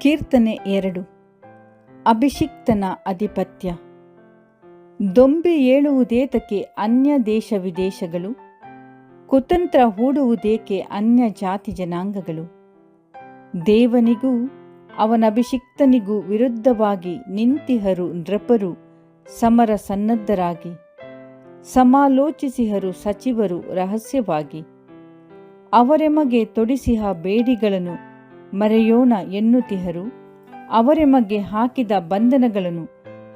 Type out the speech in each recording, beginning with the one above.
ಕೀರ್ತನೆ 2. ಅಭಿಷಿಕ್ತನ ಅಧಿಪತ್ಯ. ದೊಂಬಿ ಏಳುವುದೇತಕ್ಕೆ ಅನ್ಯ ದೇಶ ವಿದೇಶಗಳು, ಕುತಂತ್ರ ಹೂಡುವುದೇಕೆ ಅನ್ಯ ಜಾತಿ ಜನಾಂಗಗಳು. ದೇವನಿಗೂ ಅವನಭಿಷಿಕ್ತನಿಗೂ ವಿರುದ್ಧವಾಗಿ ನಿಂತಿಹರು ನೃಪರು ಸಮರ ಸನ್ನದ್ಧರಾಗಿ, ಸಮಾಲೋಚಿಸಿಹರು ಸಚಿವರು ರಹಸ್ಯವಾಗಿ. ಅವರೆಮಗೆ ತೊಡಿಸಿಹ ಬೇಡಿಗಳನ್ನು ಮರೆಯೋಣ ಎನ್ನುತ್ತಿಹರು, ಅವರೆಮಗೆ ಹಾಕಿದ ಬಂಧನಗಳನ್ನು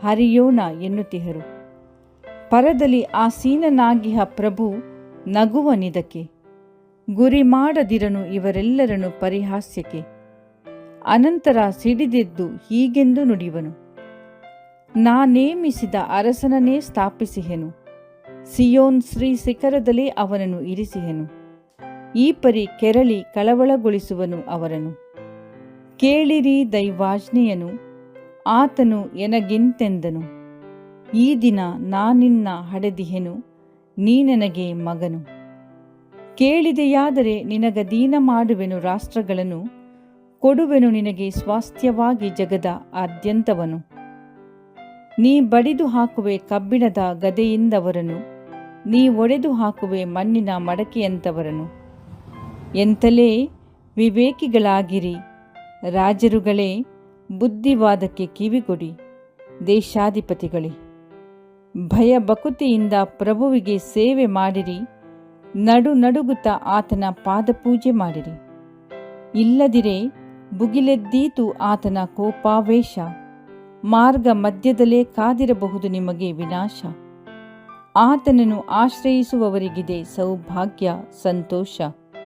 ಹರಿಯೋಣ ಎನ್ನುತ್ತಿಹರು. ಪರದಲ್ಲಿ ಆಸೀನನಾಗಿಹ ಪ್ರಭು ನಗುವನಿದಕ್ಕೆ, ಗುರಿ ಮಾಡದಿರನು ಇವರೆಲ್ಲರನ್ನು ಪರಿಹಾಸ್ಯಕ್ಕೆ. ಅನಂತರ ಸಿಡಿದೆದ್ದು ಹೀಗೆಂದು ನುಡಿವನು, ನಾನೇಮಿಸಿದ ಅರಸನನ್ನೇ ಸ್ಥಾಪಿಸಿಹೆನು, ಸಿಯೋನ್ ಶ್ರೀ ಶಿಖರದಲ್ಲೇ ಅವನನ್ನು ಇರಿಸಿಹೆನು. ಈ ಪರಿ ಕೆರಳಿ ಕಳವಳಗೊಳಿಸುವನು ಅವರನ್ನು. ಕೇಳಿರಿ ದೈವಾಜ್ಞೆಯನು, ಆತನು ಎನಗಿಂತೆಂದನು, ಈ ದಿನ ನಾನಿನ್ನ ಹಡೆದಿಹೆನು, ನೀನೆನಗೆ ಮಗನು. ಕೇಳಿದೆಯಾದರೆ ನಿನಗಧೀನ ಮಾಡುವೆನು ರಾಷ್ಟ್ರಗಳನ್ನು, ಕೊಡುವೆನು ನಿನಗೆ ಸ್ವಾಸ್ಥ್ಯವಾಗಿ ಜಗದ ಆದ್ಯಂತವನು. ನೀ ಬಡಿದು ಹಾಕುವೆ ಕಬ್ಬಿಣದ ಗದೆಯಿಂದವರನ್ನು, ನೀ ಒಡೆದು ಹಾಕುವೆ ಮಣ್ಣಿನ ಮಡಕೆಯಂಥವರನ್ನು. ಎಂತಲೇ ವಿವೇಕಿಗಳಾಗಿರಿ ರಾಜರುಗಳೇ, ಬುದ್ಧಿವಾದಕ್ಕೆ ಕಿವಿಗೊಡಿ ದೇಶಾಧಿಪತಿಗಳೇ. ಭಯಭಕುತಿಯಿಂದ ಪ್ರಭುವಿಗೆ ಸೇವೆ ಮಾಡಿರಿ, ನಡುಗುತ್ತಾ ಆತನ ಪಾದಪೂಜೆ ಮಾಡಿರಿ. ಇಲ್ಲದಿರೇ ಭುಗಿಲೆದ್ದೀತು ಆತನ ಕೋಪಾವೇಶ, ಮಾರ್ಗ ಮಧ್ಯದಲ್ಲೇ ಕಾದಿರಬಹುದು ನಿಮಗೆ ವಿನಾಶ. ಆತನನ್ನು ಆಶ್ರಯಿಸುವವರಿಗಿದೆ ಸೌಭಾಗ್ಯ ಸಂತೋಷ.